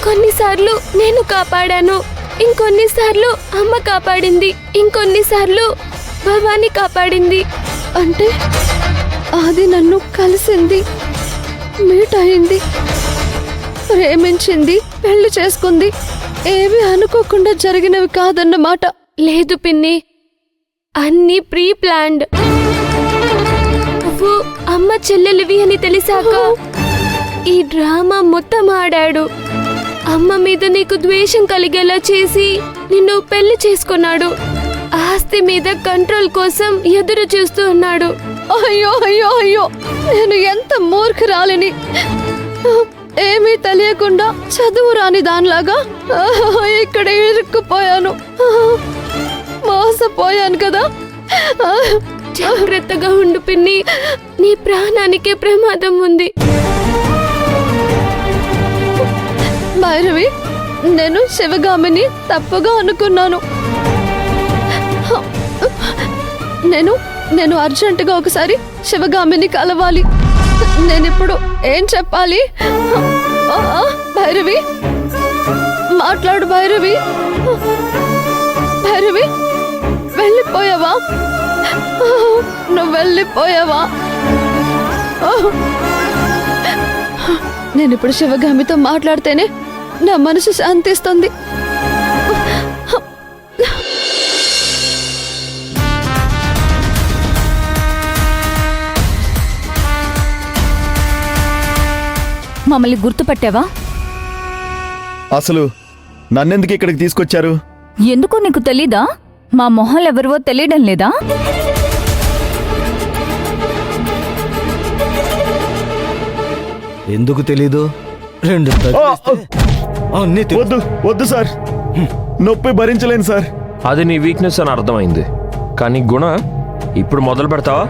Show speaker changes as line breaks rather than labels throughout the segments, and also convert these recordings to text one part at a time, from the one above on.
కొన్నిసార్లు నేను కాపాడాను, ఇంకొన్నిసార్లు అమ్మ కాపాడింది, ఇంకొన్నిసార్లు భవాని కాపాడింది.
అంటే ఆది నన్ను కలిసింది, మీట్ అయింది, ప్రేమించింది, పెళ్లి చేసుకుంది. ఏవి అనుకోకుండా జరిగినవి కాదన్నమాట.
లేదు పిన్ని, అన్ని ప్రీ ప్లాన్డ్. నువ్వు అమ్మ చెల్లెలివి అని తెలిసాక ఈ డ్రామా మొత్తం ఆడాడు. అమ్మ మీద నీకు ద్వేషం కలిగేలా చేసి నిన్ను పెళ్లి చేసుకున్నాడు. ఆస్తి మీద కంట్రోల్ కోసం ఎదురు చూస్తూ ఉన్నాడు.
అయ్యో అయ్యో అయ్యో, నేను ఎంత మూర్ఖురాలిని! ఏమీ తెలియకుండా చదువు రాని దానిలాగా ఇక్కడ ఇరుక్కుపోయాను. మోసపోయాను కదా.
జాగ్రత్తగా ఉండు పిన్ని, నీ ప్రాణానికే ప్రమాదం ఉంది.
భైరవి, నేను శివగామిని తప్పుగా అనుకున్నాను. నేను అర్జెంటుగా ఒకసారి శివగామిని కలవాలి. నేనిప్పుడు ఏం చెప్పాలి? భైరవి, మాట్లాడు భైరవి. భైరవి, వెళ్ళిపోయావా? నువ్వు వెళ్ళిపోయావా? నేనిప్పుడు శివగామితో మాట్లాడితేనే నా మనసు శాంతిస్తుంది.
మమ్మల్ని గుర్తుపట్టావా?
అసలు నన్నెందుకు ఇక్కడికి తీసుకొచ్చారు?
ఎందుకో నీకు తెలీదా? మా మొహాలు ఎవరివో తెలియడం లేదా?
ఎందుకు తెలీదు?
వద్దు వద్దు సార్, నొప్పి భరించలేను సార్.
అది నీ వీక్నెస్ అని అర్థమైంది, కానీ గుణ ఇప్పుడు మొదలు పెడతావా?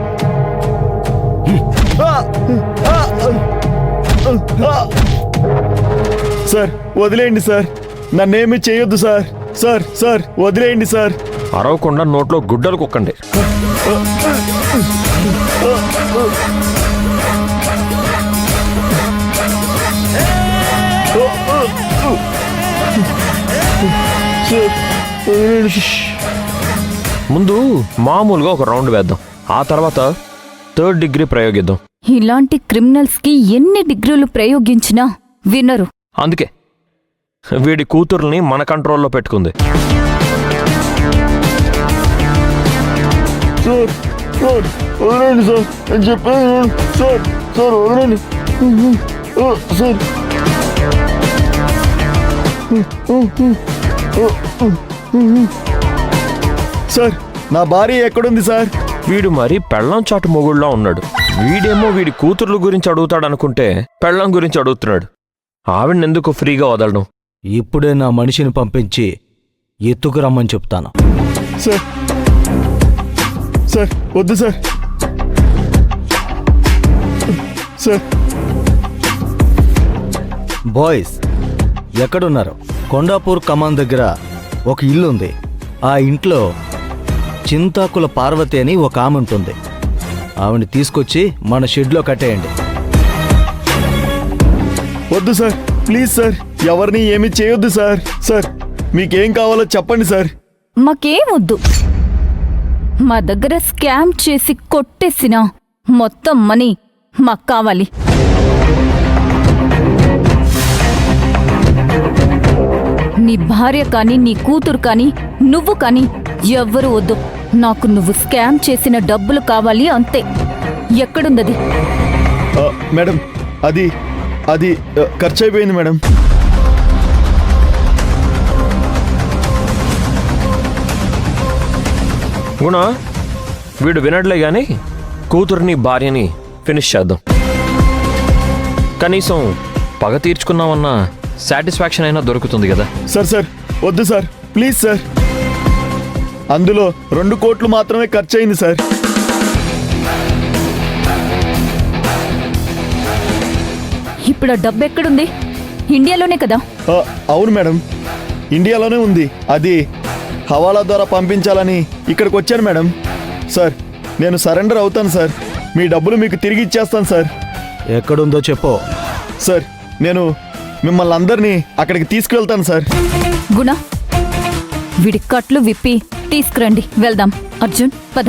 సార్ వదిలేయండి సార్, నన్నేమి చేయొద్దు సార్. సార్ సార్ వదిలేయండి సార్.
అరవకుండా నోట్లో గుడ్డలు కుక్కండి. ముందు మామూలుగా ఒక రౌండ్ వేద్దాం, ఆ తర్వాత 3rd డిగ్రీ ప్రయోగిద్దాం.
ఇలాంటి క్రిమినల్స్ కి ఎన్ని డిగ్రీలు ప్రయోగించినా వినరు.
అందుకే వీడి కూతుర్ని మన కంట్రోల్లో పెట్టుకుంది.
సార్ సార్ వదిలేండి సార్, నేను చెప్పాను సార్. సార్ వదిలేండి సార్. సార్ నా భార్య ఎక్కడుంది సార్?
వీడు మరి పెళ్ళం చాటు మొగుళ్ళలా ఉన్నాడు. వీడేమో వీడి కూతుర్ల గురించి అడుగుతాడనుకుంటే పెళ్ళం గురించి అడుగుతున్నాడు. ఆవిడనెందుకు ఫ్రీగా వదలడం?
ఇప్పుడే నా మనిషిని పంపించి ఎత్తుకురమ్మని చెప్తాను.
సార్ సార్ వద్దు సార్. సార్
బాయ్స్ ఎక్కడున్నారు? కొండాపూర్ కమాన్ దగ్గర ఒక ఇల్లు ఉంది. ఆ ఇంట్లో చింతాకుల పార్వతి అని ఒక ఆమె ఉంటుంది. ఆవిని తీసుకొచ్చి మన షెడ్లో కట్టేయండి.
వద్దు సార్, ప్లీజ్ సార్, ఎవరిని ఏమీ చేయొద్దు సార్. సార్ మీకేం కావాలో చెప్పండి సార్.
మాకేమొద్దు. మా దగ్గర స్కామ్ చేసి కొట్టేసిన మొత్తం మనీ మాకు కావాలి. నీ భార్య కానీ, నీ కూతురు కానీ, నువ్వు కానీ ఎవ్వరూ వద్దు. నాకు నువ్వు స్కామ్ చేసిన డబ్బులు కావాలి, అంతే. ఎక్కడుందది?
మేడం అది అది ఖర్చు అయిపోయింది మేడం.
గుణ, వీడు వినట్లే గాని కూతుర్ని భార్యని ఫినిష్ చేద్దాం. కనీసం పగ తీర్చుకున్నామన్న సాటిస్ఫాక్షన్ అయినా దొరుకుతుంది కదా.
సార్ సార్ వద్దు సార్, ప్లీజ్ సార్. అందులో 2 కోట్లు మాత్రమే ఖర్చు అయింది సార్.
ఇప్పుడు ఆ డబ్బు ఎక్కడుంది? ఇండియాలోనే కదా?
అవును మేడం, ఇండియాలోనే ఉంది. అది హవాలా ద్వారా పంపించాలని ఇక్కడికి వచ్చాను మేడం. సార్ నేను సరెండర్ అవుతాను సార్. మీ డబ్బులు మీకు తిరిగి ఇచ్చేస్తాను సార్.
ఎక్కడుందో చెప్పు.
సార్ నేను మిమ్మల్ని అందరినీ అక్కడికి తీసుకువెళ్తాను సార్.
గుణ వీడి కట్లు విప్పి తీసుకురండి, వెళ్దాం. అర్జున్ పద.